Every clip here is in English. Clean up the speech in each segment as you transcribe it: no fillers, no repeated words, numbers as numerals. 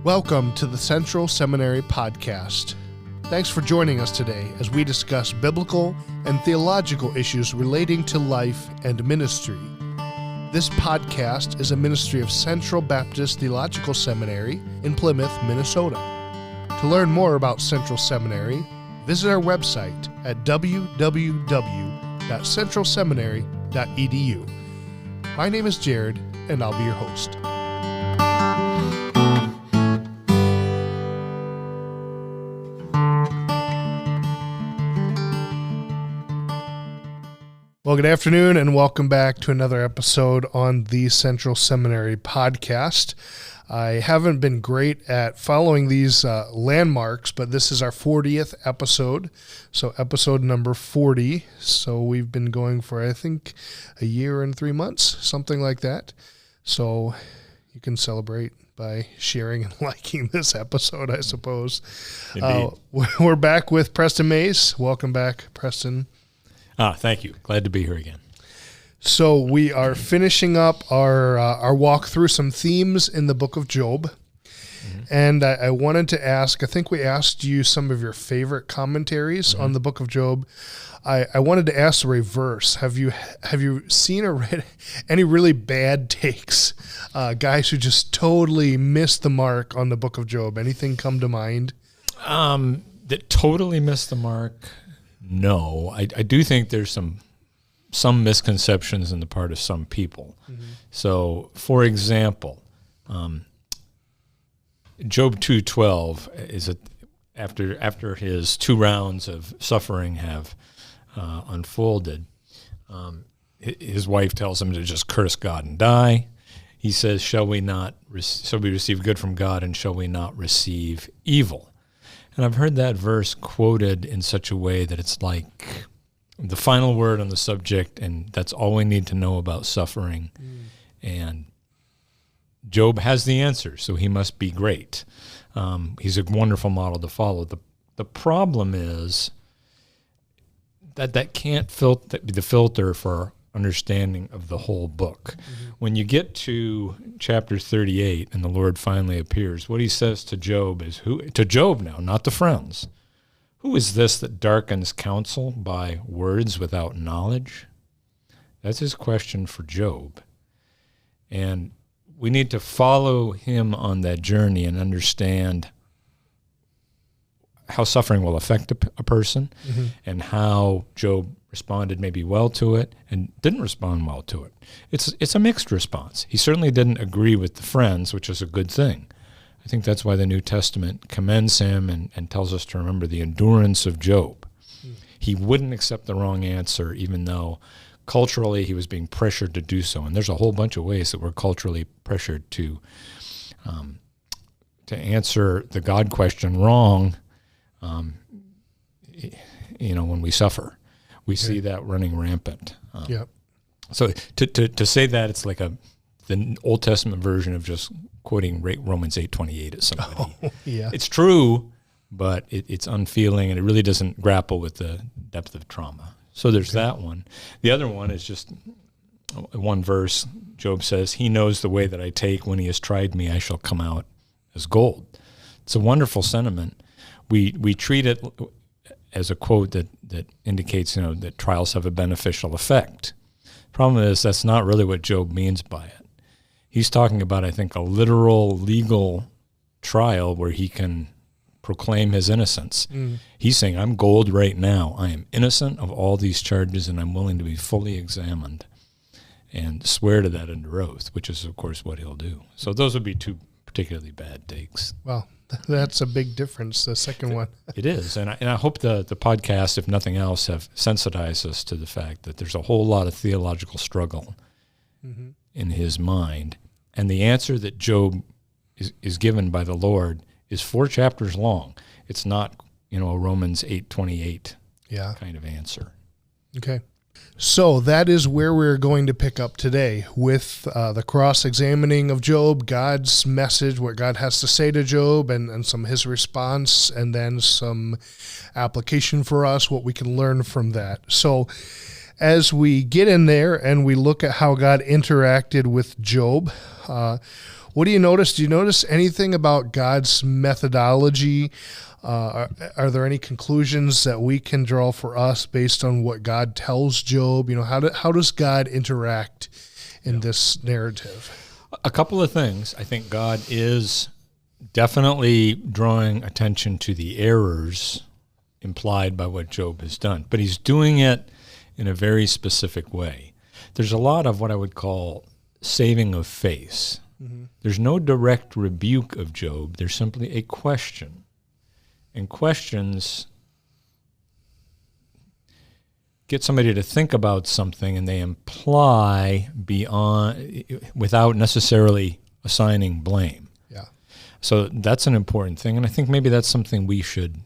Welcome to the Central Seminary Podcast. Thanks for joining us today as we discuss biblical and theological issues relating to life and ministry. This podcast is a ministry of Central Baptist Theological Seminary in Plymouth, Minnesota. To learn more about Central Seminary, visit our website at www.centralseminary.edu. My name is Jared, and I'll be your host. Well, good afternoon, and welcome back to another episode on the Central Seminary Podcast. I haven't been great at following these landmarks, but this is our 40th episode, so episode number 40. So we've been going for, I think, a year and 3 months, something like that. So you can celebrate by sharing and liking this episode, I suppose. We're back with Preston Mayes. Welcome back, Preston. Thank you. Glad to be here again. So we are finishing up our walk through some themes in the book of Job. Mm-hmm. And I wanted to ask, I think we asked you some of your favorite commentaries on the book of Job. I wanted to ask the reverse. Have you seen or read any really bad takes? Guys who just totally missed the mark on the book of Job. Anything come to mind? That totally missed the mark? No. I do think there's some misconceptions on the part of some people. Mm-hmm. So, for example, Job 2:12 is after his 2 rounds of suffering have unfolded. His wife tells him to just curse God and die. He says, "Shall we receive good from God, and shall we not receive evil?" And I've heard that verse quoted in such a way that it's like the final word on the subject, and that's all we need to know about suffering. And Job has the answer, so he must be great. He's a wonderful model to follow. The problem is that can't be the filter for understanding of the whole book. Mm-hmm. When you get to chapter 38 and the Lord finally appears, what he says to Job is, to Job now, not to friends, "Who is this that darkens counsel by words without knowledge?" That's his question for Job. And we need to follow him on that journey and understand how suffering will affect a person, and how Job responded maybe well to it and didn't respond well to it. It's a mixed response. He certainly didn't agree with the friends, which is a good thing. I think that's why the New Testament commends him and tells us to remember the endurance of Job. He wouldn't accept the wrong answer, even though culturally he was being pressured to do so. And there's a whole bunch of ways that we're culturally pressured to answer the God question wrong. When we suffer, we see that running rampant. So to say that it's like the Old Testament version of just quoting Romans 8:28 at somebody. It's true, but it's unfeeling, and it really doesn't grapple with the depth of trauma. So there's that one. The other one is just one verse. Job says, "He knows the way that I take. When he has tried me, I shall come out as gold." It's a wonderful sentiment. We treat it as a quote that indicates, that trials have a beneficial effect. Problem is, that's not really what Job means by it. He's talking about, I think, a literal legal trial where he can proclaim his innocence. He's saying, "I'm gold right now. I am innocent of all these charges, and I'm willing to be fully examined," and swear to that under oath, which is, of course, what he'll do. So those would be 2 particularly bad takes. Well, that's a big difference, the second one. It is, and I hope the podcast, if nothing else, have sensitized us to the fact that there's a whole lot of theological struggle in his mind. And the answer that Job is given by the Lord is 4 chapters long. It's not, a Romans 8:28 kind of answer. Okay. So that is where we're going to pick up today with the cross-examining of Job, God's message, what God has to say to Job, and some his response, and then some application for us, what we can learn from that. So as we get in there and we look at how God interacted with Job, What do you notice? Do you notice anything about God's methodology? Are there any conclusions that we can draw for us based on what God tells Job? How does God interact in this narrative? A couple of things. I think God is definitely drawing attention to the errors implied by what Job has done, but he's doing it in a very specific way. There's a lot of what I would call saving of face. Mm-hmm. There's no direct rebuke of Job. There's simply a question. And questions get somebody to think about something, and they imply beyond, without necessarily assigning blame. Yeah. So that's an important thing, and I think maybe that's something we should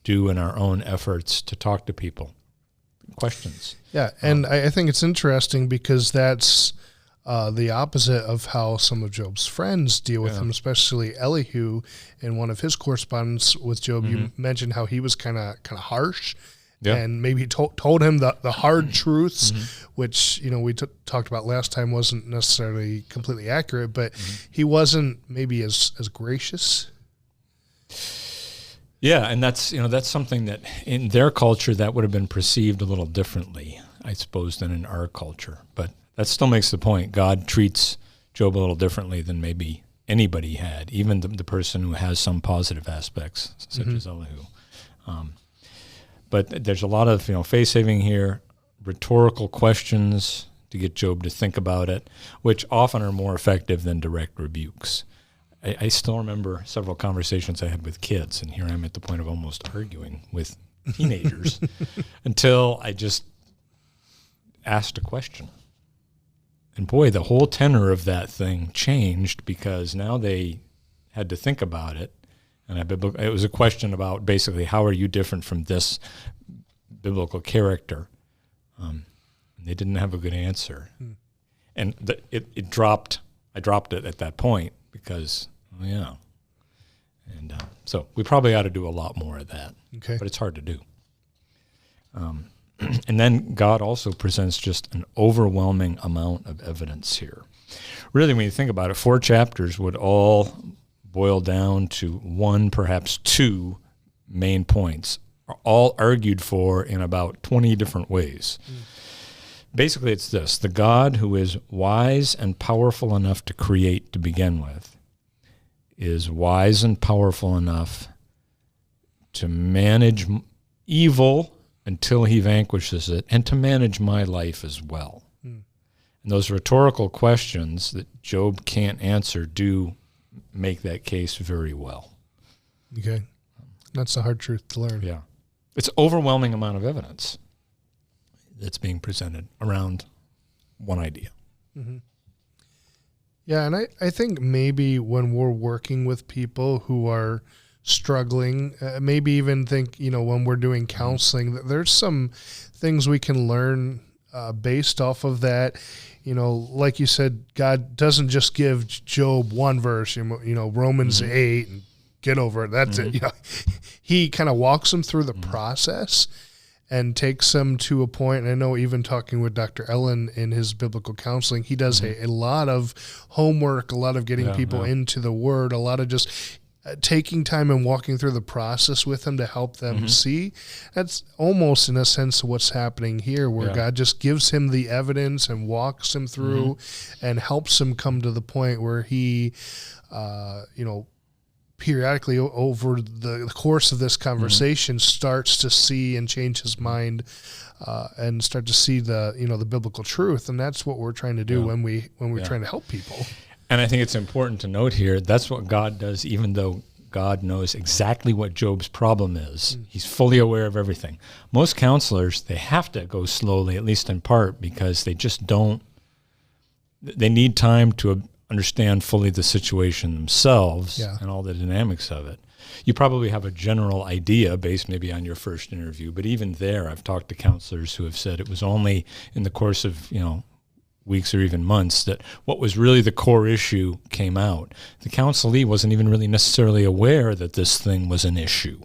do in our own efforts to talk to people. Questions. Yeah, and I think it's interesting because that's the opposite of how some of Job's friends deal with him, especially Elihu. In one of his correspondence with Job, you mentioned how he was kind of harsh, and maybe told him the hard truths, which we talked about last time wasn't necessarily completely accurate, but he wasn't maybe as gracious. Yeah, and that's something that in their culture that would have been perceived a little differently, I suppose, than in our culture, but that still makes the point. God treats Job a little differently than maybe anybody had, even the person who has some positive aspects, such as Elihu. But there's a lot of face-saving here, rhetorical questions to get Job to think about it, which often are more effective than direct rebukes. I still remember several conversations I had with kids, and here I'm at the point of almost arguing with teenagers until I just asked a question. And boy, the whole tenor of that thing changed because now they had to think about it. And it was a question about basically, how are you different from this biblical character? And they didn't have a good answer. And it dropped. I dropped it at that point because, And so we probably ought to do a lot more of that. Okay. But it's hard to do. And then God also presents just an overwhelming amount of evidence here. Really, when you think about it, 4 chapters would all boil down to one, perhaps 2 main points, all argued for in about 20 different ways. Basically, it's this: the God who is wise and powerful enough to create to begin with is wise and powerful enough to manage evil until he vanquishes it, and to manage my life as well. And those rhetorical questions that Job can't answer do make that case very well. Okay. That's a hard truth to learn. Yeah. It's an overwhelming amount of evidence that's being presented around one idea. Yeah, and I think maybe when we're working with people who are struggling, maybe even think, when we're doing counseling, that there's some things we can learn based off of that. Like you said, God doesn't just give Job one verse, Romans 8, and get over it. That's it. He kind of walks him through the process and takes them to a point. And I know even talking with Dr. Ellen in his biblical counseling, he does a lot of homework, a lot of getting people into the Word, a lot of just taking time and walking through the process with them to help them see. That's almost in a sense what's happening here, where God just gives him the evidence and walks him through and helps him come to the point where he, periodically over the course of this conversation starts to see and change his mind and start to see the biblical truth. And that's what we're trying to do when we're trying to help people. And I think it's important to note here, that's what God does, even though God knows exactly what Job's problem is. He's fully aware of everything. Most counselors, they have to go slowly, at least in part, because they just they need time to understand fully the situation themselves and all the dynamics of it. You probably have a general idea based maybe on your first interview, but even there, I've talked to counselors who have said it was only in the course of, weeks or even months that what was really the core issue came out. The counselee wasn't even really necessarily aware that this thing was an issue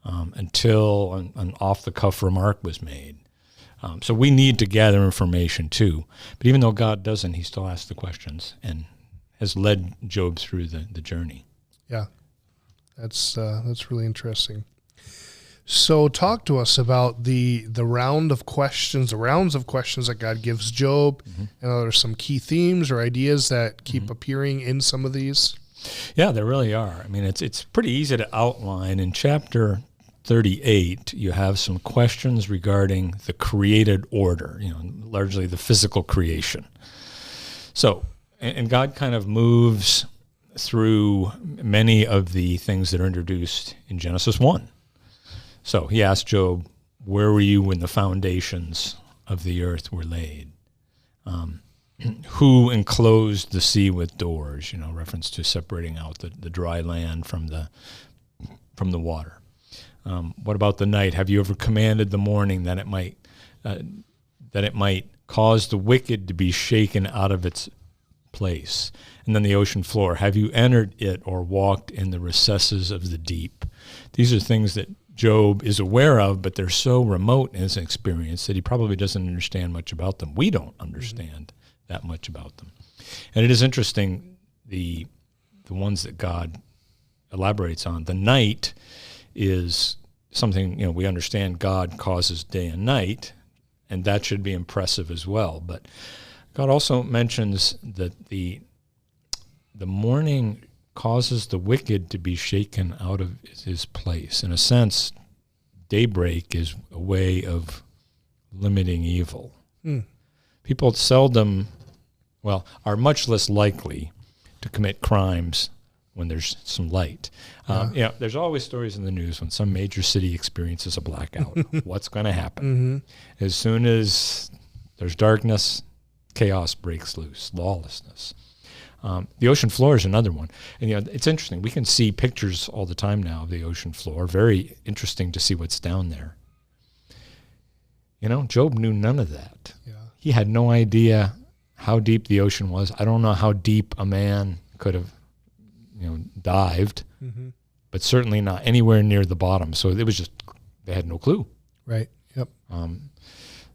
until an off-the-cuff remark was made. So we need to gather information too. But even though God doesn't, he still asks the questions, and has led Job through the journey. Yeah, that's really interesting. So talk to us about the rounds of questions that God gives Job, and are there some key themes or ideas that keep appearing in some of these? Yeah, there really are. I mean, it's pretty easy to outline. In chapter 38, you have some questions regarding the created order, largely the physical creation. So, and God kind of moves through many of the things that are introduced in Genesis 1. So he asked Job, where were you when the foundations of the earth were laid? Who enclosed the sea with doors? Reference to separating out the dry land from the water. What about the night? Have you ever commanded the morning that it might cause the wicked to be shaken out of its place? And then the ocean floor. Have you entered it or walked in the recesses of the deep? These are things that Job is aware of, but they're so remote in his experience that he probably doesn't understand much about them. We don't understand that much about them. And it is interesting, the ones that God elaborates on. The night is something, we understand God causes day and night, and that should be impressive as well. But God also mentions that the morning causes the wicked to be shaken out of his place. In a sense, daybreak is a way of limiting evil. People seldom, are much less likely to commit crimes when there's some light. There's always stories in the news when some major city experiences a blackout. What's going to happen? As soon as there's darkness, chaos breaks loose, lawlessness. The ocean floor is another one. And it's interesting. We can see pictures all the time now of the ocean floor. Very interesting to see what's down there. Job knew none of that. Yeah. He had no idea how deep the ocean was. I don't know how deep a man could have dived, but certainly not anywhere near the bottom. So it was just, they had no clue. Right. Yep.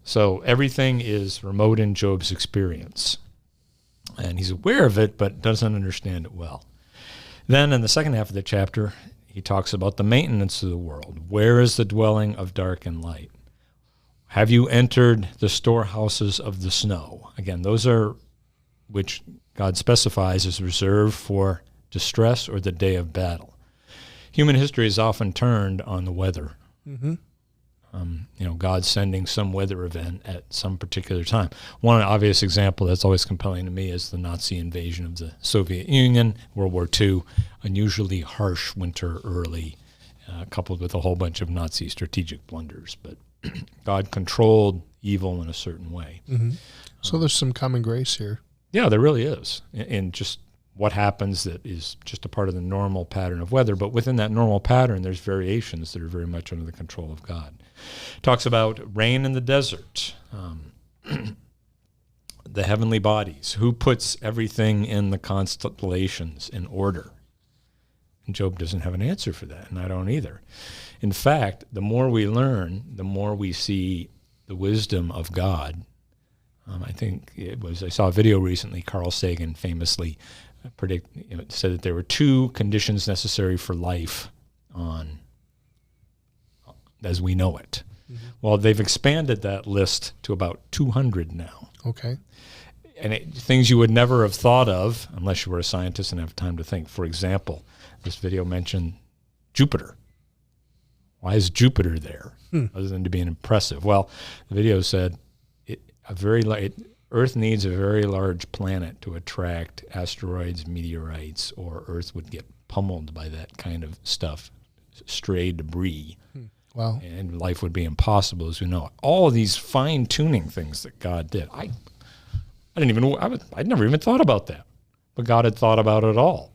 So everything is remote in Job's experience. And he's aware of it, but doesn't understand it well. Then in the second half of the chapter, he talks about the maintenance of the world. Where is the dwelling of dark and light? Have you entered the storehouses of the snow? Again, those are which God specifies as reserved for distress or the day of battle. Human history is often turned on the weather. God sending some weather event at some particular time. One obvious example that's always compelling to me is the Nazi invasion of the Soviet Union, World War II, unusually harsh winter early, coupled with a whole bunch of Nazi strategic blunders. But God controlled evil in a certain way. So there's some common grace here. Yeah, there really is. And just what happens that is just a part of the normal pattern of weather. But within that normal pattern, there's variations that are very much under the control of God. Talks about rain in the desert, the heavenly bodies, who puts everything in the constellations in order. And Job doesn't have an answer for that, and I don't either. In fact, the more we learn, the more we see the wisdom of God. I saw a video recently, Carl Sagan famously said that there were 2 conditions necessary for life on as we know it. Well, they've expanded that list to about 200 now. Okay. And things you would never have thought of unless you were a scientist and have time to think. For example, this video mentioned Jupiter. Why is Jupiter there, other than to be impressive? Well, the video said Earth needs a very large planet to attract asteroids, meteorites, or Earth would get pummeled by that kind of stuff, stray debris. Wow. And life would be impossible as we know it. All of these fine-tuning things that God did. I'd never even thought about that. But God had thought about it all.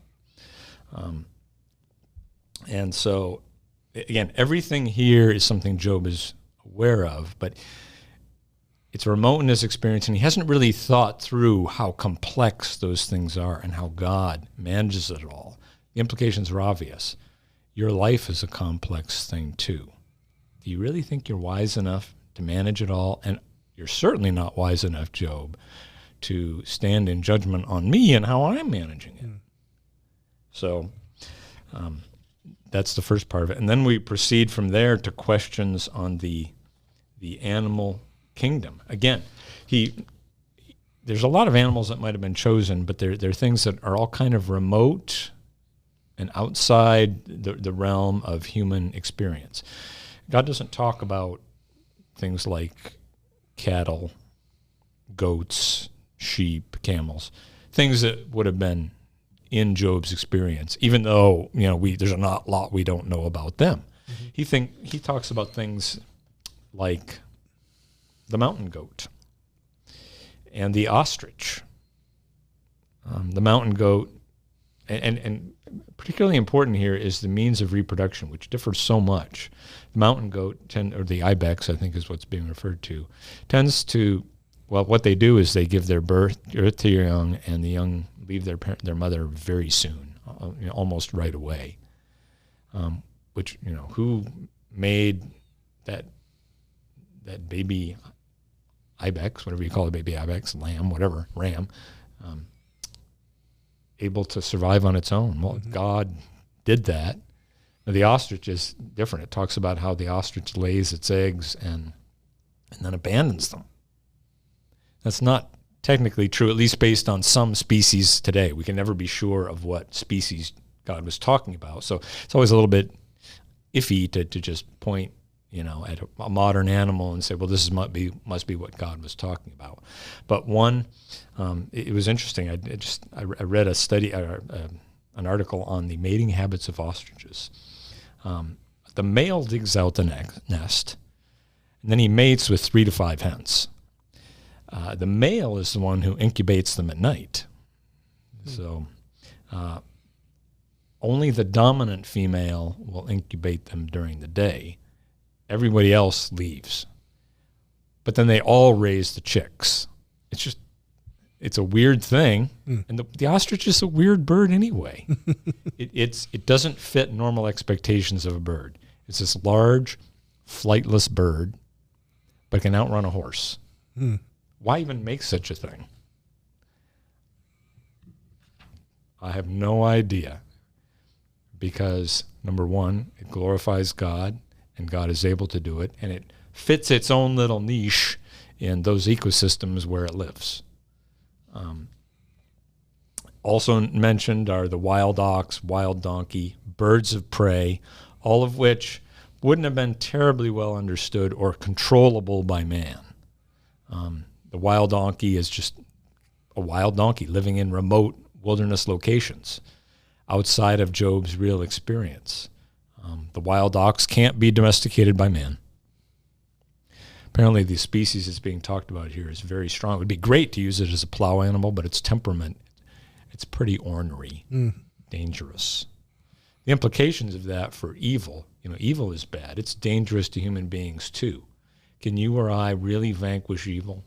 And so, again, everything here is something Job is aware of, but it's remote in his experience, and he hasn't really thought through how complex those things are and how God manages it all. The implications are obvious. Your life is a complex thing, too. Do you really think you're wise enough to manage it all? And you're certainly not wise enough, Job, to stand in judgment on me and how I'm managing it. So that's the first part of it. And then we proceed from there to questions on the animal kingdom. Again, there's a lot of animals that might have been chosen, but they're things that are all kind of remote and outside the realm of human experience. God doesn't talk about things like cattle, goats, sheep, camels, things that would have been in Job's experience, even though there's a lot we don't know about them. Mm-hmm. He talks about things like the mountain goat and the ostrich. The mountain goat, and particularly important here is the means of reproduction, which differs so much. The mountain goat, or the ibex, I think is what's being referred to, tends to, what they do is they give their birth to your young, and the young leave their mother very soon, almost right away. Which, who made that baby ibex, whatever you call it, baby ibex, lamb, whatever, ram, able to survive on its own? Well, mm-hmm. God did that. Now, the ostrich is different. It talks about how the ostrich lays its eggs and then abandons them. That's not technically true, at least based on some species today. We can never be sure of what species God was talking about. So it's always a little bit iffy to just point, at a modern animal and say, well, this must be what God was talking about. But one, it was interesting. I read a study, an article on the mating habits of ostriches. The male digs out the nest, and then he mates with 3 to 5 hens. The male is the one who incubates them at night. So only the dominant female will incubate them during the day. Everybody else leaves. But then they all raise the chicks. It's a weird thing. And the ostrich is a weird bird anyway. It doesn't fit normal expectations of a bird. It's this large, flightless bird, but can outrun a horse. Why even make such a thing? I have no idea. Because, number one, it glorifies God, and God is able to do it, and it fits its own little niche in those ecosystems where it lives. Also mentioned are the wild ox, wild donkey, birds of prey, all of which wouldn't have been terribly well understood or controllable by man. The wild donkey is just a wild donkey living in remote wilderness locations outside of Job's real experience. The wild ox can't be domesticated by man. Apparently the species that's being talked about here is very strong. It would be great to use it as a plow animal, but its temperament, it's pretty ornery, dangerous. The implications of that for evil, evil is bad. It's dangerous to human beings too. Can you or I really vanquish evil?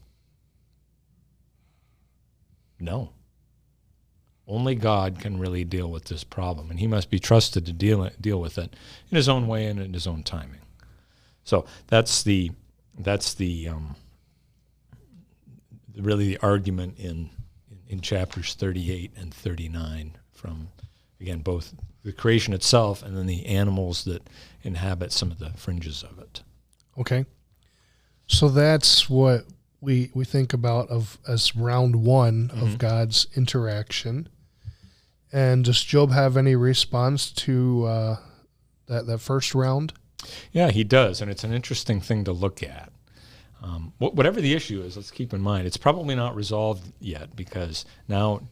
No. Only God can really deal with this problem, and he must be trusted to deal with it in his own way and in his own timing. So that's the really the argument in chapters 38 and 39 from, again, both the creation itself and then the animals that inhabit some of the fringes of it. Okay. So that's what we think about as round one of God's interaction. And does Job have any response to that first round? Yeah, he does, and it's an interesting thing to look at. Whatever the issue is, let's keep in mind, it's probably not resolved yet because now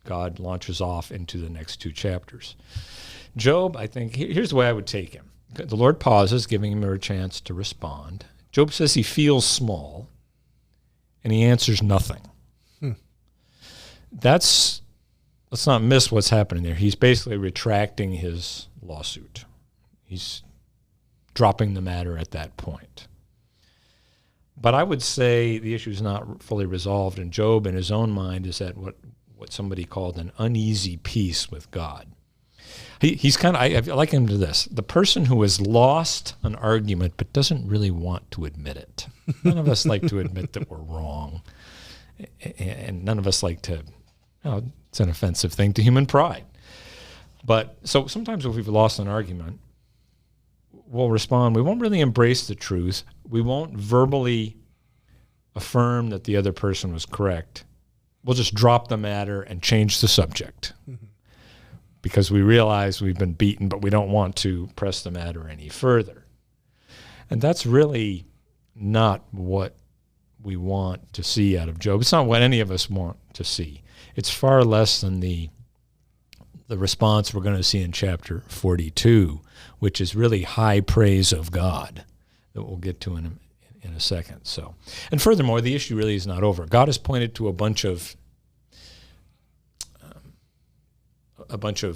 God launches off into the next 2 chapters. Job, I think, here's the way I would take him. The Lord pauses, giving him a chance to respond. Job says he feels small, and he answers nothing. Let's not miss what's happening there. He's basically retracting his lawsuit. He's dropping the matter at that point. But I would say the issue is not fully resolved, and Job in his own mind is at what somebody called an uneasy peace with God. He's kind of, I liken him to this, the person who has lost an argument but doesn't really want to admit it. None of us like to admit that we're wrong. and none of us like to, it's an offensive thing to human pride. But so sometimes if we've lost an argument, we'll respond. We won't really embrace the truth. We won't verbally affirm that the other person was correct. We'll just drop the matter and change the subject because we realize we've been beaten, but we don't want to press the matter any further. And that's really not what we want to see out of Job. It's not what any of us want to see. It's far less than the response we're going to see in chapter 42, which is really high praise of God that we'll get to in a second. So, and furthermore, the issue really is not over. God has pointed to a bunch of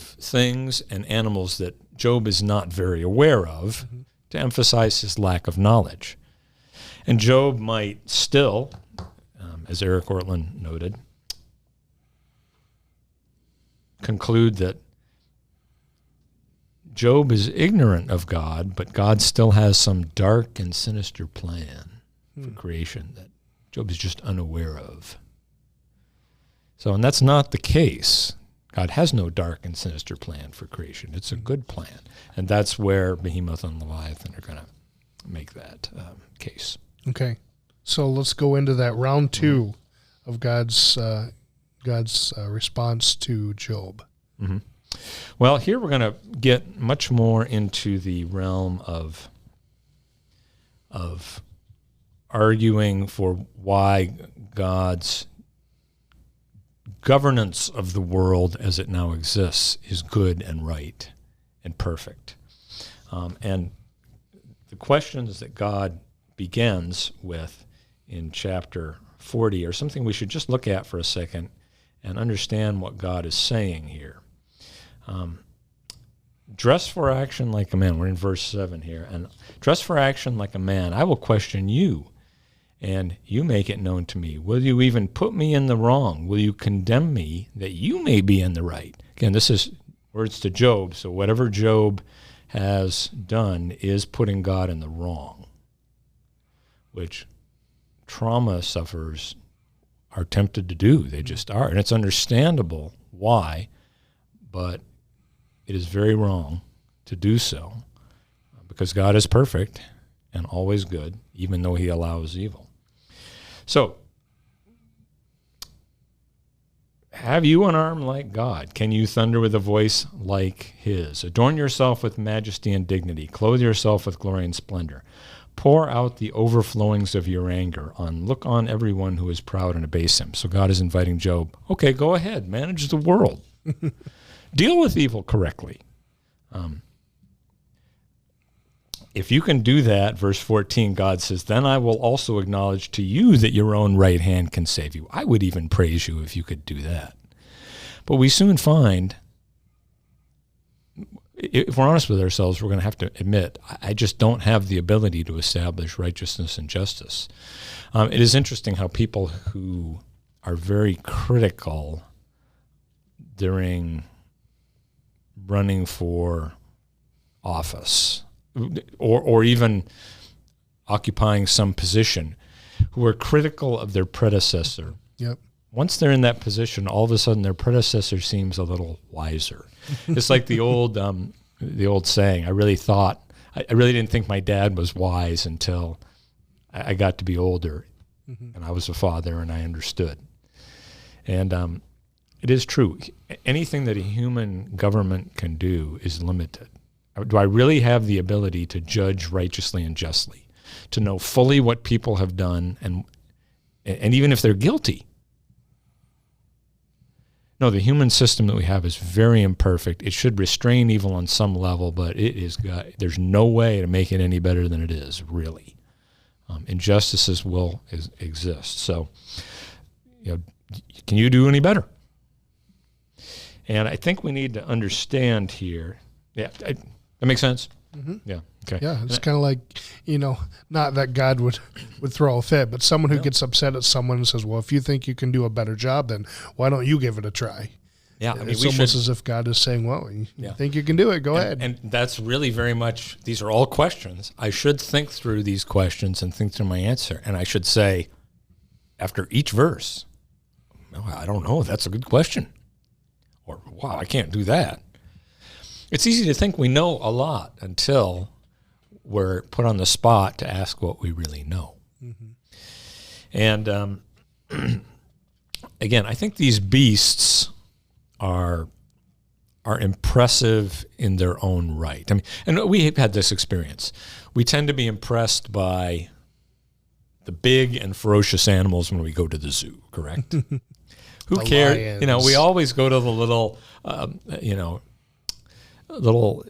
things and animals that Job is not very aware of to emphasize his lack of knowledge. And Job might still, as Eric Ortland noted, conclude that Job is ignorant of God, but God still has some dark and sinister plan for creation that Job is just unaware of. So, and that's not the case. God has no dark and sinister plan for creation. It's a good plan. And that's where Behemoth and Leviathan are going to make that case. Okay. So let's go into that round two of God's response to Job. Mm-hmm. Well, here we're going to get much more into the realm of arguing for why God's governance of the world as it now exists is good and right and perfect. And the questions that God begins with in chapter 40 are something we should just look at for a second and understand what God is saying here. Dress for action like a man. We're in verse 7 here. And dress for action like a man. I will question you, and you make it known to me. Will you even put me in the wrong? Will you condemn me that you may be in the right? Again, this is words to Job, so whatever Job has done is putting God in the wrong, which trauma sufferers are tempted to do. They just are. And it's understandable why, but it is very wrong to do so because God is perfect and always good, even though he allows evil. So, have you an arm like God? Can you thunder with a voice like his? Adorn yourself with majesty and dignity. Clothe yourself with glory and splendor. Pour out the overflowings of your anger look on everyone who is proud and abase him. So God is inviting Job, okay, go ahead, manage the world. Deal with evil correctly. If you can do that, verse 14, God says, then I will also acknowledge to you that your own right hand can save you. I would even praise you if you could do that. But we soon find, if we're honest with ourselves, we're going to have to admit, I just don't have the ability to establish righteousness and justice. It is interesting how people who are very critical during running for office or even occupying some position, who are critical of their predecessor. Yep. Once they're in that position, all of a sudden their predecessor seems a little wiser. It's like the old saying. I really didn't think my dad was wise until I got to be older, and I was a father and I understood. And it is true. Anything that a human government can do is limited. Do I really have the ability to judge righteously and justly, to know fully what people have done, and even if they're guilty? No, the human system that we have is very imperfect. It should restrain evil on some level, but there's no way to make it any better than it is, really. Injustices will exist. So, can you do any better? And I think we need to understand here. Yeah, that makes sense? Mm-hmm. Yeah, okay. Yeah, it's kind of like, not that God would throw a fit, but someone who gets upset at someone and says, well, if you think you can do a better job, then why don't you give it a try? Yeah, it's almost as if God is saying, well, you think you can do it, go ahead. And that's really very much, these are all questions. I should think through these questions and think through my answer. And I should say, after each verse, I don't know. That's a good question. Or, wow, I can't do that. It's easy to think we know a lot until we're put on the spot to ask what we really know. Mm-hmm. And again, I think these beasts are impressive in their own right. I mean, and we had this experience. We tend to be impressed by the big and ferocious animals when we go to the zoo, correct? Who cares? We always go to the little, little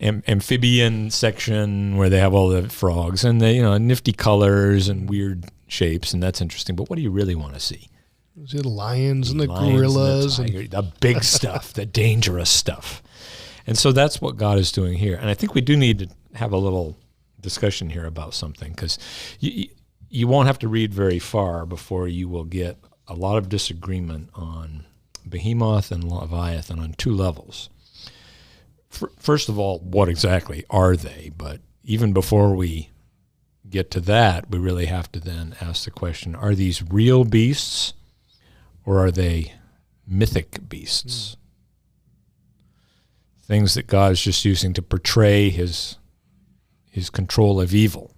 amphibian section where they have all the frogs and the nifty colors and weird shapes, and that's interesting. But what do you really want to see? The lions and the gorillas. And the big stuff, the dangerous stuff. And so that's what God is doing here. And I think we do need to have a little discussion here about something, because you won't have to read very far before you will get a lot of disagreement on Behemoth and Leviathan on two levels. First of all, what exactly are they? But even before we get to that, we really have to then ask the question, are these real beasts or are they mythic beasts? Things that God is just using to portray his control of evil.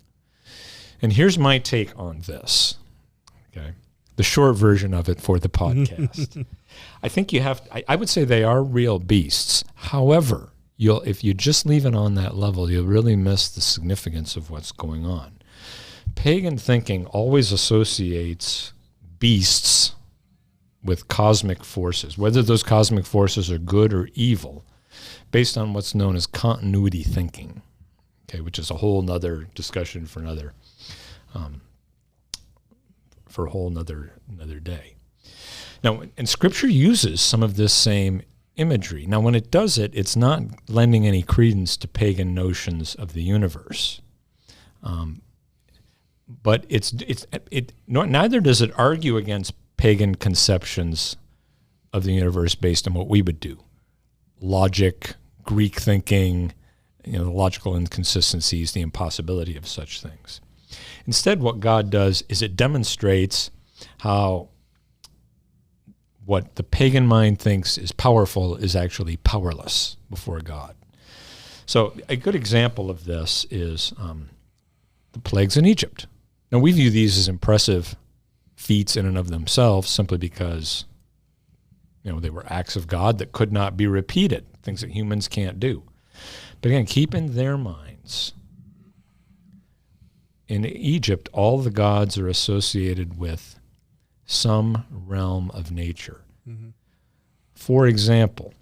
And here's my take on this, okay? The short version of it for the podcast. I think I would say they are real beasts. However, if you just leave it on that level, you'll really miss the significance of what's going on. Pagan thinking always associates beasts with cosmic forces, whether those cosmic forces are good or evil, based on what's known as continuity thinking, okay, which is a whole nother discussion for another day. Now, and Scripture uses some of this same imagery. Now, when it does it, it's not lending any credence to pagan notions of the universe. But neither does it argue against pagan conceptions of the universe based on what we would do. Logic, Greek thinking, the logical inconsistencies, the impossibility of such things. Instead, what God does is it demonstrates how what the pagan mind thinks is powerful is actually powerless before God. So a good example of this is the plagues in Egypt. Now, we view these as impressive feats in and of themselves simply because they were acts of God that could not be repeated, things that humans can't do. But again, keep in their minds, in Egypt, all the gods are associated with some realm of nature. Mm-hmm. For example,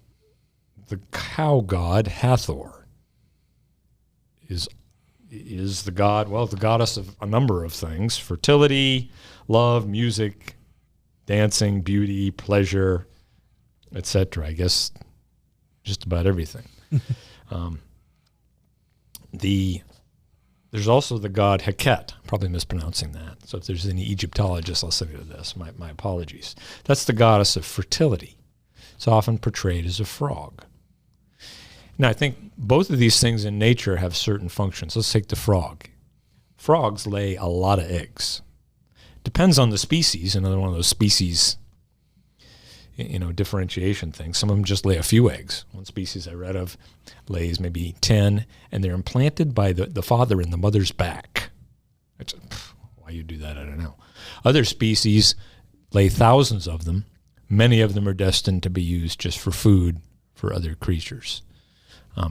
the cow god Hathor is the the goddess of a number of things: fertility, love, music, dancing, beauty, pleasure, etc. I guess just about everything. There's also the god Heket. I'm probably mispronouncing that. So if there's any Egyptologists listening to this, my apologies. That's the goddess of fertility. It's often portrayed as a frog. Now, I think both of these things in nature have certain functions. Let's take the frog. Frogs lay a lot of eggs. Depends on the species. Another one of those species, differentiation things. Some of them just lay a few eggs. One species I read of lays maybe 10, and they're implanted by the father in the mother's back. Why you do that, I don't know. Other species lay thousands of them. Many of them are destined to be used just for food for other creatures.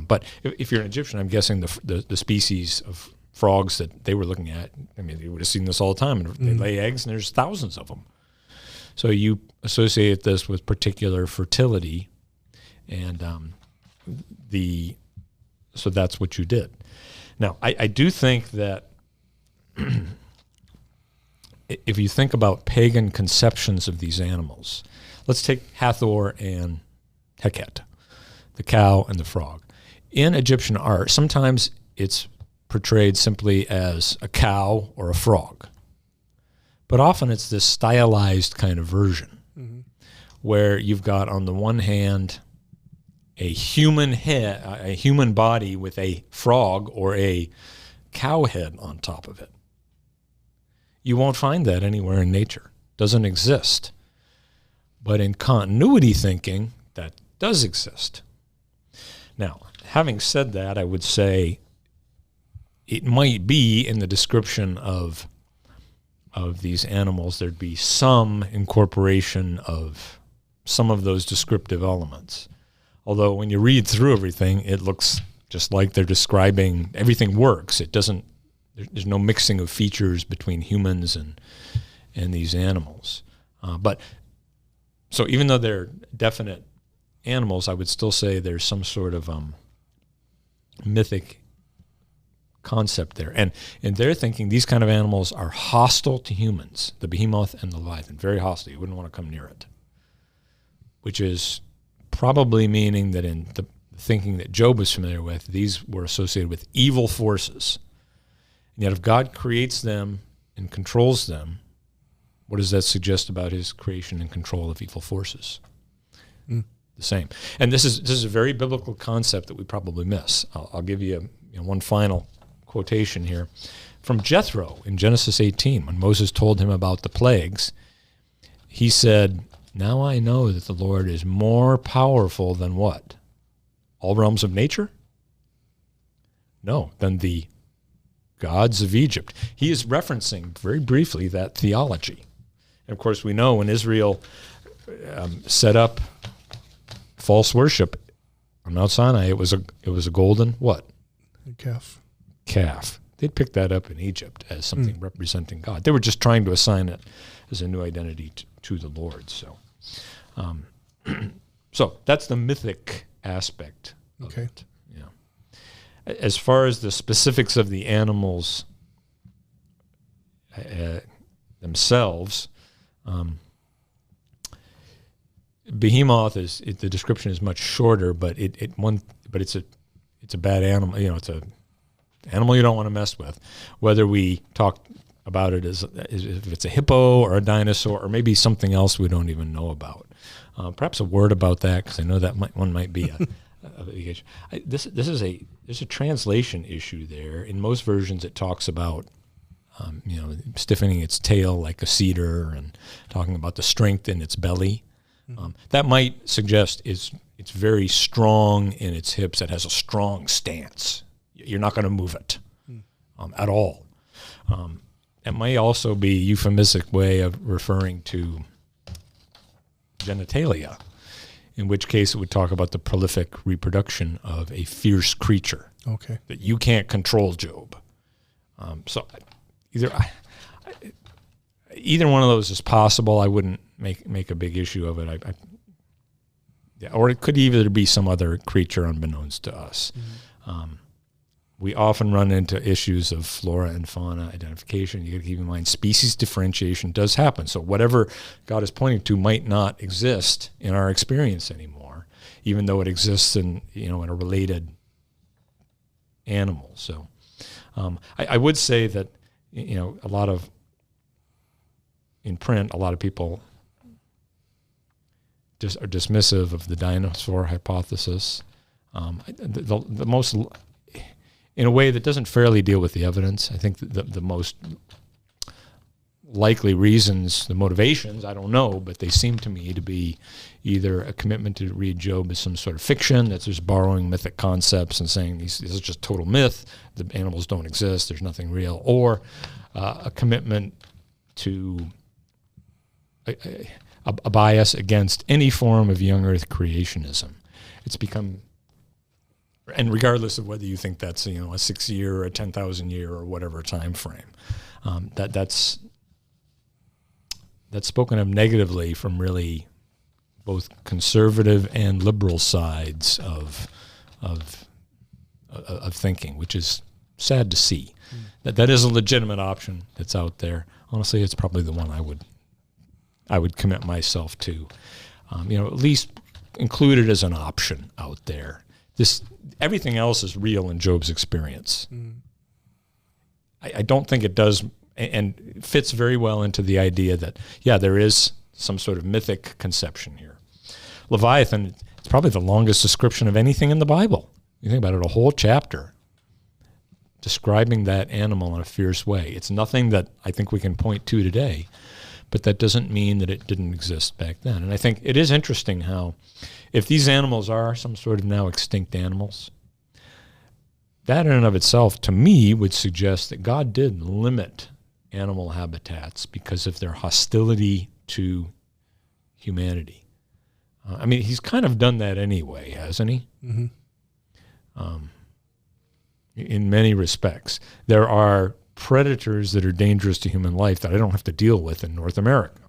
But if you're an Egyptian, I'm guessing the species of frogs that they were looking at, you would have seen this all the time. And they lay eggs, and there's thousands of them. So you associate this with particular fertility, and so that's what you did. Now, I do think that if you think about pagan conceptions of these animals, let's take Hathor and Heket, the cow and the frog. In Egyptian art, sometimes it's portrayed simply as a cow or a frog. But often it's this stylized kind of version, where you've got on the one hand a human head, a human body with a frog or a cow head on top of it. You won't find that anywhere in nature. Doesn't exist. But in continuity thinking, that does exist. Now, having said that, I would say it might be in the description of these animals, there'd be some incorporation of some of those descriptive elements. Although when you read through everything, it looks just like they're describing, everything works. It doesn't, there's no mixing of features between humans and these animals. But so even though they're definite animals, I would still say there's some sort of mythic concept there. And in their thinking, these kind of animals are hostile to humans, the behemoth and the leviathan, very hostile. You wouldn't want to come near it, which is probably meaning that in the thinking that Job was familiar with, these were associated with evil forces. And yet if God creates them and controls them, what does that suggest about his creation and control of evil forces? The same. And this is a very biblical concept that we probably miss. I'll give you, one final quotation here from Jethro in Genesis 18. When Moses told him about the plagues, he said, "Now I know that the Lord is more powerful than what? All realms of nature? No, than the gods of Egypt." He is referencing very briefly that theology. And of course, we know when Israel set up false worship on Mount Sinai, it was a golden what? A calf. They'd picked that up in Egypt as something representing God. They were just trying to assign it as a new identity to the Lord. So, so that's the mythic aspect of it. Yeah. As far as the specifics of the animals themselves, behemoth is the description is much shorter, but it's a bad animal. It's a animal you don't want to mess with. Whether we talk about it as if it's a hippo or a dinosaur or maybe something else we don't even know about. Perhaps a word about that, because I know that one might be a big issue. There's a translation issue there. In most versions, it talks about stiffening its tail like a cedar and talking about the strength in its belly. That might suggest it's very strong in its hips. It has a strong stance. You're not going to move it at all. It may also be a euphemistic way of referring to genitalia, in which case it would talk about the prolific reproduction of a fierce creature that you can't control, Job. So either one of those is possible. I wouldn't make a big issue of it. Or it could either be some other creature unbeknownst to us. We often run into issues of flora and fauna identification. You got to keep in mind species differentiation does happen. So whatever God is pointing to might not exist in our experience anymore, even though it exists in a related animal. So I would say that a lot of in print, a lot of people just are dismissive of the dinosaur hypothesis. The most, in a way that doesn't fairly deal with the evidence. I think the most likely reasons, the motivations, I don't know, but they seem to me to be either a commitment to read Job as some sort of fiction, that's just borrowing mythic concepts and saying this is just total myth, the animals don't exist, there's nothing real, or a commitment to a bias against any form of young earth creationism. It's become, and regardless of whether you think that's a 6 year or a 10,000 year or whatever time frame, that's spoken of negatively from really both conservative and liberal sides of thinking, which is sad to see. That is a legitimate option that's out there. Honestly, it's probably the one I would commit myself to. At least include it as an option out there. Everything else is real in Job's experience. I don't think it does, and it fits very well into the idea that, there is some sort of mythic conception here. Leviathan, it's probably the longest description of anything in the Bible. You think about it, a whole chapter describing that animal in a fierce way. It's nothing that I think we can point to today, but that doesn't mean that it didn't exist back then. And I think it is interesting how, if these animals are some sort of now extinct animals, that in and of itself, to me, would suggest that God did limit animal habitats because of their hostility to humanity. I mean, he's kind of done that anyway, hasn't he? Mm-hmm. In many respects. There are predators that are dangerous to human life that I don't have to deal with in North America.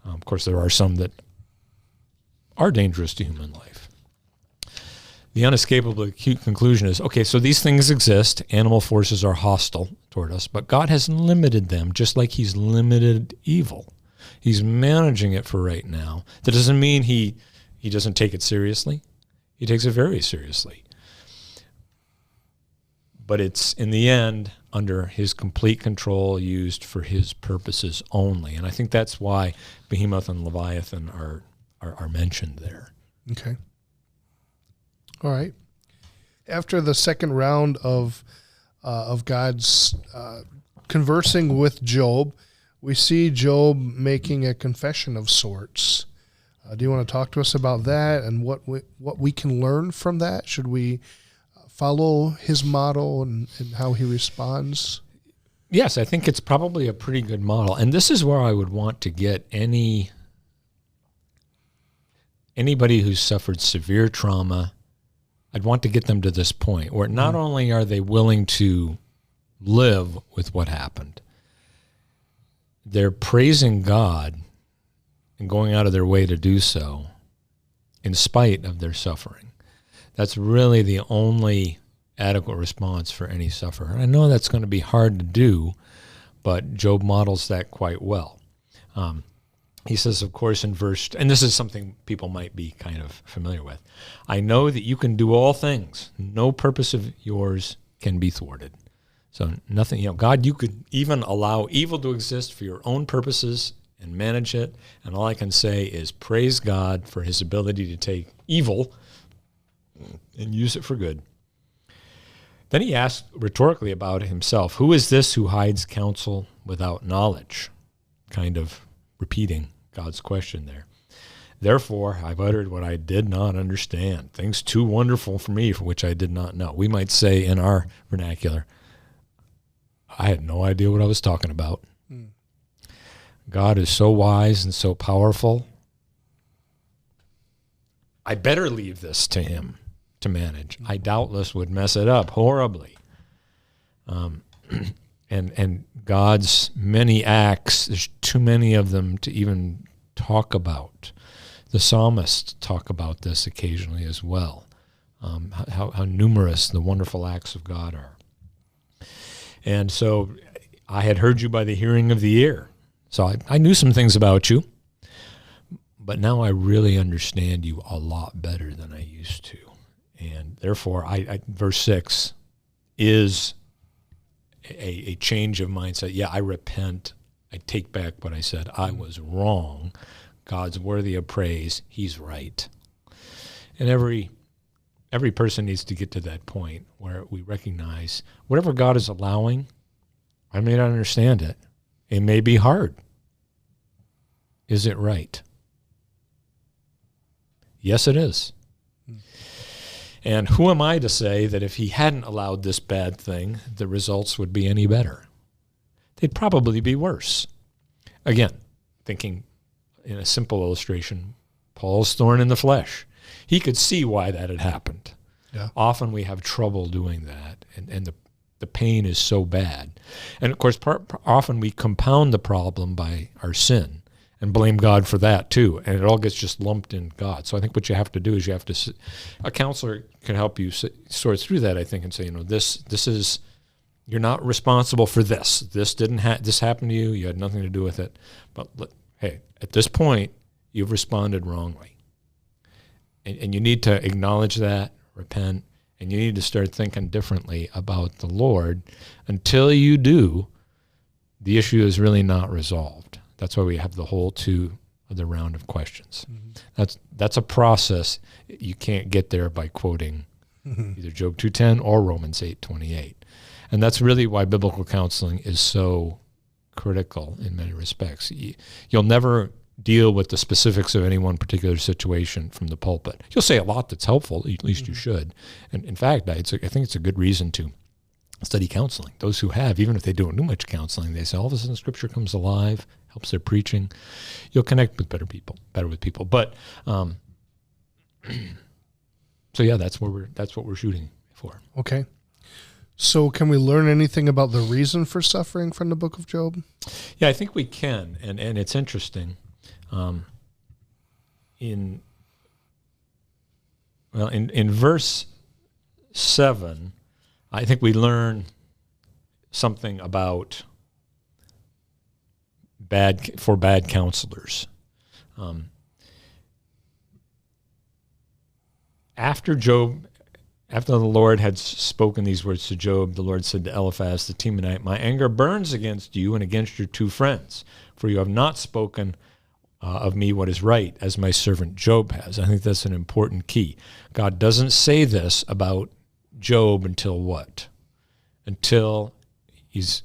Of course, there are some that are dangerous to human life. The unescapable acute conclusion is, okay, so these things exist, animal forces are hostile toward us, but God has limited them just like he's limited evil. He's managing it for right now. That doesn't mean he doesn't take it seriously. He takes it very seriously. But it's, in the end, under his complete control, used for his purposes only. And I think that's why Behemoth and Leviathan are mentioned there. Okay. All right. After the second round of God's conversing with Job, we see Job making a confession of sorts. Do you want to talk to us about that and what we can learn from that? Should we follow his model and how he responds? Yes, I think it's probably a pretty good model. And this is where I would want to get anybody who's suffered severe trauma, I'd want to get them to this point where not only are they willing to live with what happened, they're praising God and going out of their way to do so in spite of their suffering. That's really the only adequate response for any sufferer. I know that's going to be hard to do, but Job models that quite well. He says, of course, in verse, and this is something people might be kind of familiar with, I know that you can do all things. No purpose of yours can be thwarted. So nothing, God, you could even allow evil to exist for your own purposes and manage it. And all I can say is praise God for his ability to take evil and use it for good. Then he asked rhetorically about himself, who is this who hides counsel without knowledge? Kind of repeating God's question there. Therefore, I've uttered what I did not understand, things too wonderful for me for which I did not know. We might say in our vernacular, I had no idea what I was talking about. God is so wise and so powerful. I better leave this to him to manage. I doubtless would mess it up horribly. And God's many acts, there's too many of them to even talk about. The psalmists talk about this occasionally as well, how numerous the wonderful acts of God are. And so I had heard you by the hearing of the ear. So I knew some things about you, but now I really understand you a lot better than I used to. And therefore, verse 6 is a change of mindset. Yeah, I repent. I take back what I said. I was wrong. God's worthy of praise. He's right. And every person needs to get to that point where we recognize whatever God is allowing, I may not understand it. It may be hard. Is it right? Yes, it is. And who am I to say that if he hadn't allowed this bad thing, the results would be any better? They'd probably be worse. Again, thinking in a simple illustration, Paul's thorn in the flesh. He could see why that had happened. Yeah. Often we have trouble doing that, and the pain is so bad. And of course, often we compound the problem by our sin and blame God for that too, and it all gets just lumped in God. So I think what you have to do is a counselor can help you sort through that, I think, and say, this is, you're not responsible for this. This this happened to you. You had nothing to do with it. But hey, at this point, you've responded wrongly. And you need to acknowledge that, repent, and you need to start thinking differently about the Lord. Until you do, the issue is really not resolved. That's why we have the whole other round of questions. Mm-hmm. That's a process. You can't get there by quoting either Job 2:10 or Romans 8:28. And that's really why biblical counseling is so critical in many respects. You'll never deal with the specifics of any one particular situation from the pulpit. You'll say a lot that's helpful, at least you should. And in fact, I think it's a good reason to study counseling. Those who have, even if they don't do much counseling, they say all of a sudden Scripture comes alive, helps their preaching. You'll connect with better with people. But so yeah, that's what we're shooting for. Okay. So can we learn anything about the reason for suffering from the book of Job? Yeah, I think we can, and it's interesting. In verse 7, I think we learn something about bad counselors. After the Lord had spoken these words to Job, the Lord said to Eliphaz the Temanite, "My anger burns against you and against your two friends, for you have not spoken of me what is right, as my servant Job has." I think that's an important key. God doesn't say this about Job until what? Until he's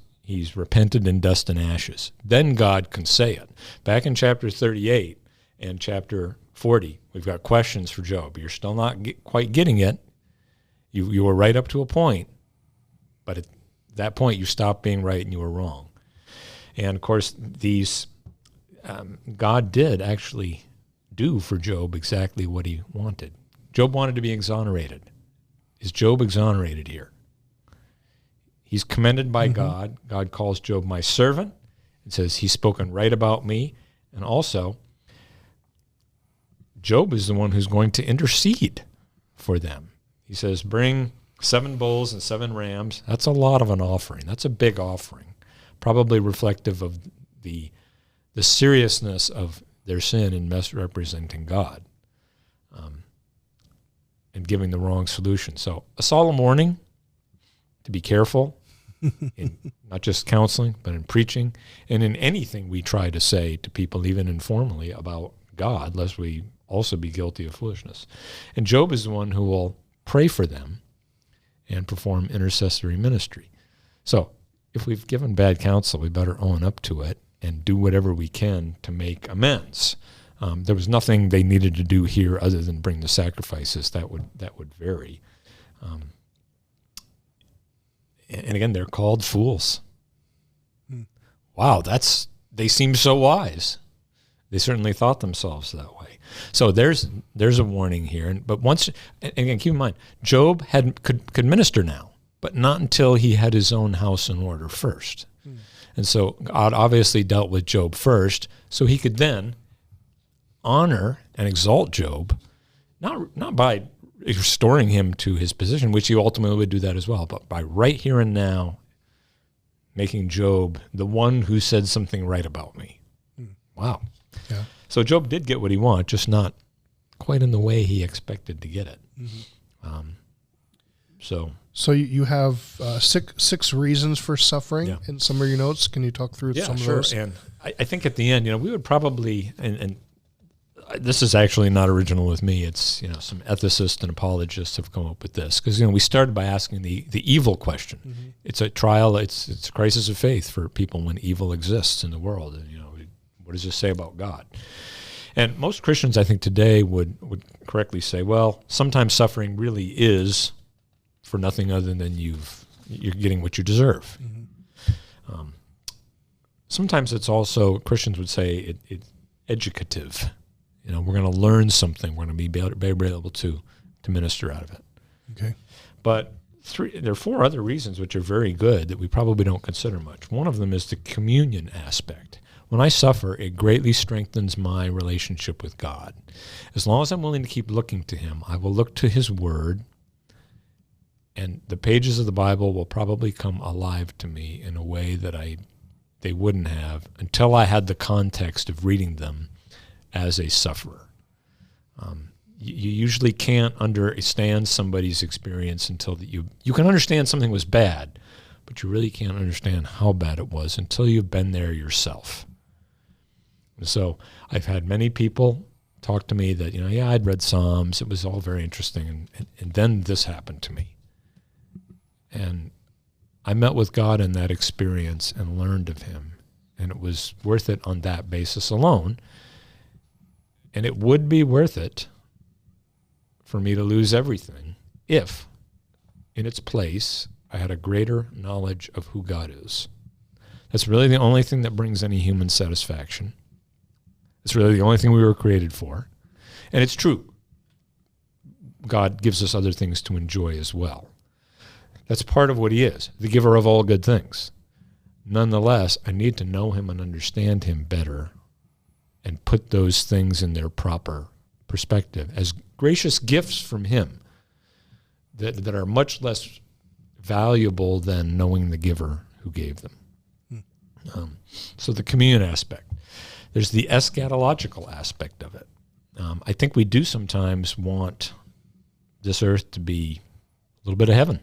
repented in dust and ashes. Then God can say it. Back in chapter 38 and chapter 40, we've got questions for Job. You're still not quite getting it. You were right up to a point, but at that point you stopped being right and you were wrong. And of course, God did actually do for Job exactly what he wanted. Job wanted to be exonerated. Is Job exonerated here? He's commended by God. God calls Job my servant and says he's spoken right about me. And also, Job is the one who's going to intercede for them. He says, bring 7 bulls and 7 rams. That's a lot of an offering. That's a big offering, probably reflective of the seriousness of their sin in misrepresenting God and giving the wrong solution. So a solemn warning to be careful in not just counseling, but in preaching and in anything we try to say to people, even informally, about God, lest we also be guilty of foolishness. And Job is the one who will pray for them and perform intercessory ministry. So if we've given bad counsel, we better own up to it and do whatever we can to make amends. There was nothing they needed to do here other than bring the sacrifices. That would vary. And again, they're called fools. Wow, they seem so wise. They certainly thought themselves that way. So there's a warning here. But once, and again, keep in mind, Job could minister now, but not until he had his own house in order first. And so God obviously dealt with Job first, so he could then honor and exalt Job, not by restoring him to his position, which he ultimately would do that as well, but by right here and now making Job the one who said something right about me. Wow. Yeah. So Job did get what he wanted, just not quite in the way he expected to get it. So you have six reasons for suffering in some of your notes. Can you talk through some of those? And I think at the end, we would probably, and this is actually not original with me. It's, some ethicists and apologists have come up with this because, we started by asking the evil question. It's a trial. It's a crisis of faith for people when evil exists in the world. And, what does this say about God? And most Christians, I think, today would correctly say, well, sometimes suffering really is for nothing other than you're getting what you deserve. Sometimes it's also, Christians would say, it's educative. We're going to learn something. We're going to be able to minister out of it. Okay. But there are 4 other reasons which are very good that we probably don't consider much. One of them is the communion aspect. When I suffer, it greatly strengthens my relationship with God. As long as I'm willing to keep looking to Him, I will look to His Word, and the pages of the Bible will probably come alive to me in a way that they wouldn't have until I had the context of reading them as a sufferer. You usually can't understand somebody's experience until you can understand something was bad, but you really can't understand how bad it was until you've been there yourself. So I've had many people talk to me that, I'd read Psalms. It was all very interesting. And then this happened to me. And I met with God in that experience and learned of Him and it was worth it on that basis alone. And it would be worth it for me to lose everything if, in its place, I had a greater knowledge of who God is. That's really the only thing that brings any human satisfaction. It's really the only thing we were created for. And it's true. God gives us other things to enjoy as well. That's part of what he is, the giver of all good things. Nonetheless, I need to know him and understand him better and put those things in their proper perspective as gracious gifts from him that are much less valuable than knowing the giver who gave them. So the communion aspect. There's the eschatological aspect of it. I think we do sometimes want this earth to be a little bit of heaven.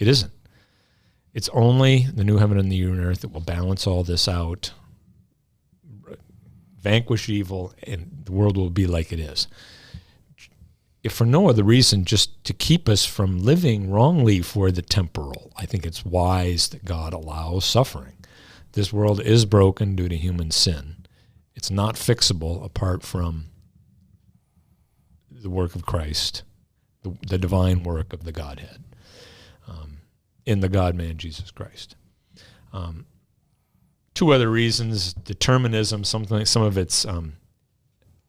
It isn't. It's only the new heaven and the new earth that will balance all this out, vanquish evil, and the world will be like it is. If for no other reason, just to keep us from living wrongly for the temporal, I think it's wise that God allows suffering. This world is broken due to human sin. It's not fixable apart from the work of Christ, the divine work of the Godhead, in the God-man Jesus Christ. Two other reasons: determinism. Some of it's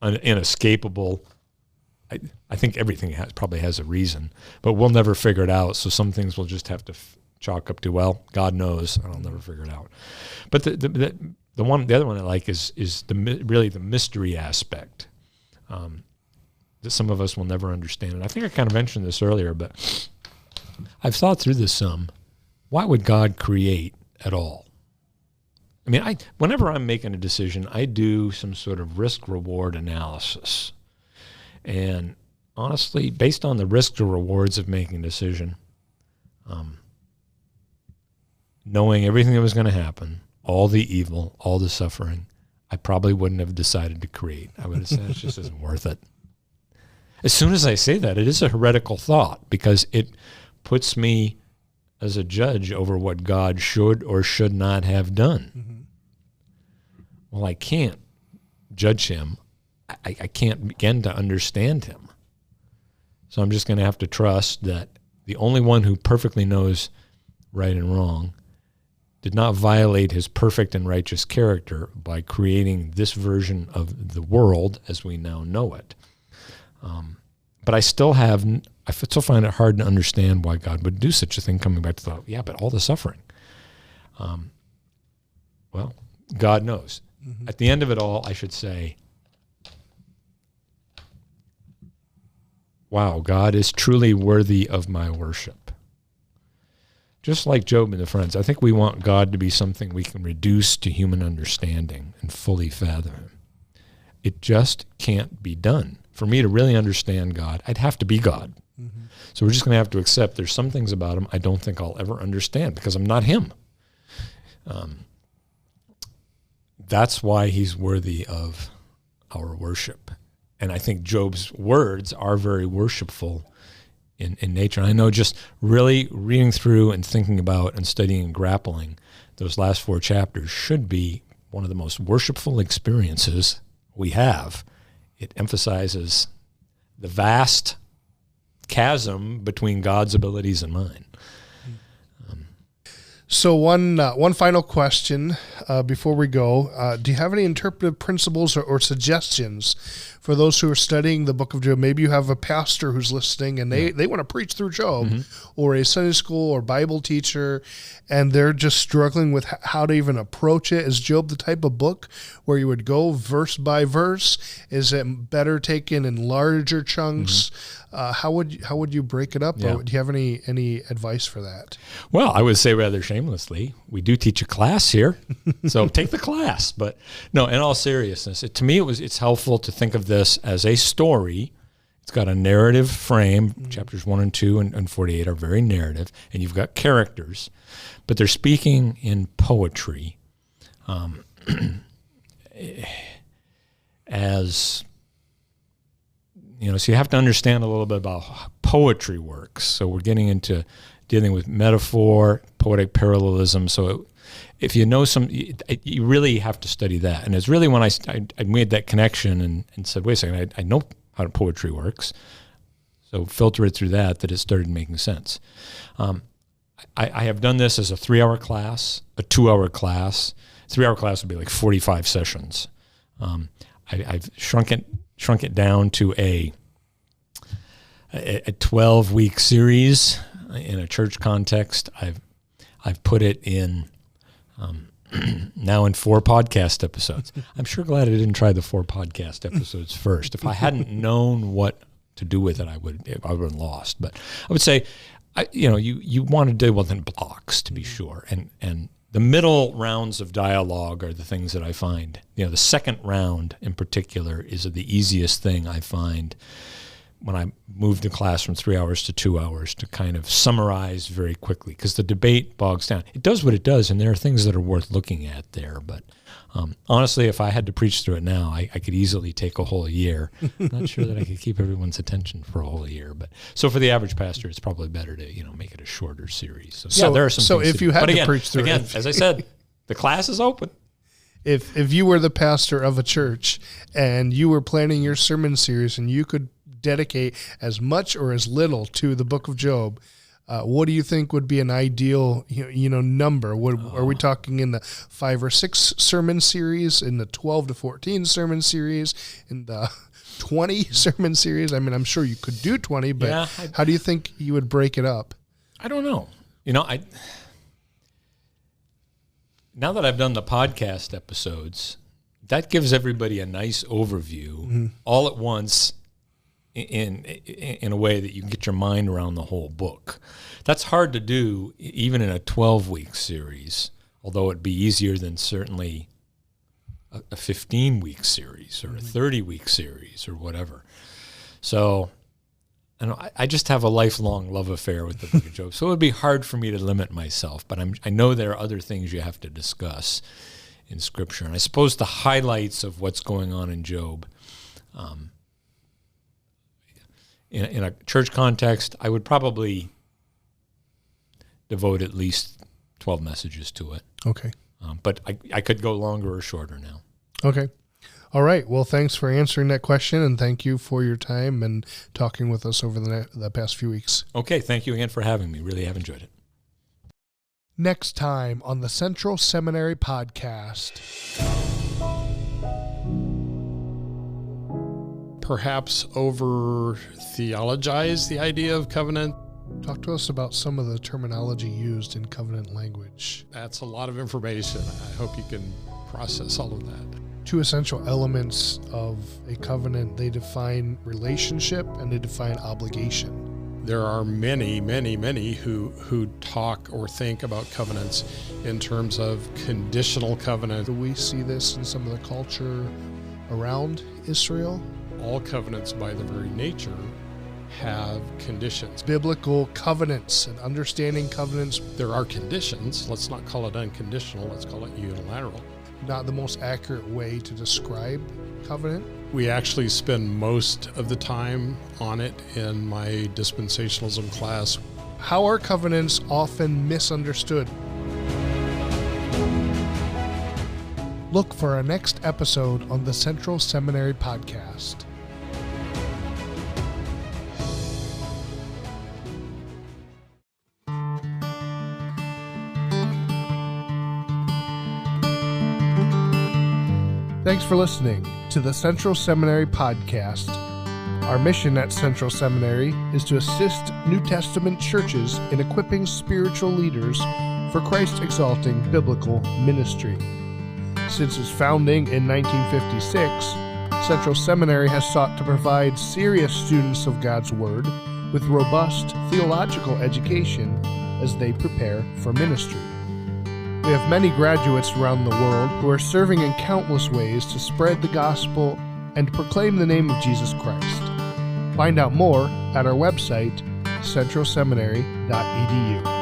inescapable. I think everything probably has a reason, but we'll never figure it out. So some things we'll just have to chalk up to, well, God knows, and I'll never figure it out. But the other one I like is really the mystery aspect that some of us will never understand. And I think I kind of mentioned this earlier, but I've thought through this some. Why would God create at all? I mean, whenever I'm making a decision, I do some sort of risk-reward analysis. And honestly, based on the risks or rewards of making a decision, knowing everything that was going to happen, all the evil, all the suffering, I probably wouldn't have decided to create. I would have said it just isn't worth it. As soon as I say that, it is a heretical thought because it puts me as a judge over what God should or should not have done. Mm-hmm. Well, I can't judge him. I can't begin to understand him. So I'm just going to have to trust that the only one who perfectly knows right and wrong did not violate his perfect and righteous character by creating this version of the world as we now know it. But I still find it hard to understand why God would do such a thing, coming back to but all the suffering. Well, God knows. Mm-hmm. At the end of it all, I should say, wow, God is truly worthy of my worship. Just like Job and the friends, I think we want God to be something we can reduce to human understanding and fully fathom him. It just can't be done. For me to really understand God, I'd have to be God. Mm-hmm. So we're just going to have to accept there's some things about him I don't think I'll ever understand because I'm not him. That's why he's worthy of our worship. And I think Job's words are very worshipful in nature. And I know just really reading through and thinking about and studying and grappling those last 4 chapters should be one of the most worshipful experiences we have. It emphasizes the vast chasm between God's abilities and mine. So one final question before we go. Do you have any interpretive principles or suggestions for those who are studying the book of Job? Maybe you have a pastor who's listening and they want to preach through Job, mm-hmm. or a Sunday school or Bible teacher, and they're just struggling with how to even approach it. Is Job the type of book where you would go verse by verse? Is it better taken in larger chunks? Mm-hmm. How would you break it up? Yeah. Or do you have any advice for that? Well, I would say rather shamelessly, we do teach a class here, so take the class. But no, in all seriousness, to me it's helpful to think of this as a story. It's got a narrative frame. Mm-hmm. Chapters 1 and 2 and 48 are very narrative, and you've got characters, but they're speaking in poetry, as so you have to understand a little bit about how poetry works. So we're getting into dealing with metaphor, poetic parallelism. So if you know you really have to study that. And it's really when I made that connection and said, wait a second, I know how poetry works. So filter it through that it started making sense. I have done this as a 3-hour class, a 2-hour class. 3-hour class would be like 45 sessions. I've shrunk it down to a 12-week series in a church context. I've put it in now in 4 podcast episodes. I'm sure glad I didn't try the 4 podcast episodes first. If I hadn't known what to do with it, I would have been lost. But I would say, you want to deal with it in blocks to be sure, and the middle rounds of dialogue are the things that I find. The second round in particular is the easiest thing I find when I move the class from 3 hours to 2 hours to kind of summarize very quickly, because the debate bogs down. It does what it does, and there are things that are worth looking at there. But honestly, if I had to preach through it now, I could easily take a whole year. I'm not sure that I could keep everyone's attention for a whole year. But so for the average pastor, it's probably better to make it a shorter series. So there are some. So if you had to preach through it, as I said, the class is open. If you were the pastor of a church and you were planning your sermon series and you could dedicate as much or as little to the book of Job, what do you think would be an ideal number? Are we talking in the 5 or 6 sermon series, in the 12 to 14 sermon series, in the 20 sermon series? I mean, I'm sure you could do 20, but how do you think you would break it up? I don't know. Now that I've done the podcast episodes, that gives everybody a nice overview all at once, in a way that you can get your mind around the whole book. That's hard to do even in a 12-week series, although it'd be easier than certainly a 15-week series or a 30-week series or whatever. So I just have a lifelong love affair with the book of Job, so it would be hard for me to limit myself, but I know there are other things you have to discuss in Scripture. And I suppose the highlights of what's going on in Job, in a church context, I would probably devote at least 12 messages to it. Okay. But I could go longer or shorter now. Okay. All right. Well, thanks for answering that question, and thank you for your time and talking with us over the past few weeks. Okay. Thank you again for having me. Really have enjoyed it. Next time on the Central Seminary Podcast. Perhaps over-theologize the idea of covenant. Talk to us about some of the terminology used in covenant language. That's a lot of information. I hope you can process all of that. 2 essential elements of a covenant: they define relationship and they define obligation. There are many, many, many who talk or think about covenants in terms of conditional covenant. Do we see this in some of the culture around Israel? All covenants, by their very nature, have conditions. Biblical covenants and understanding covenants. There are conditions. Let's not call it unconditional. Let's call it unilateral. Not the most accurate way to describe covenant. We actually spend most of the time on it in my dispensationalism class. How are covenants often misunderstood? Look for our next episode on the Central Seminary Podcast. Thanks for listening to the Central Seminary Podcast. Our mission at Central Seminary is to assist New Testament churches in equipping spiritual leaders for Christ-exalting biblical ministry. Since its founding in 1956, Central Seminary has sought to provide serious students of God's Word with robust theological education as they prepare for ministry. We have many graduates around the world who are serving in countless ways to spread the gospel and proclaim the name of Jesus Christ. Find out more at our website, centralseminary.edu.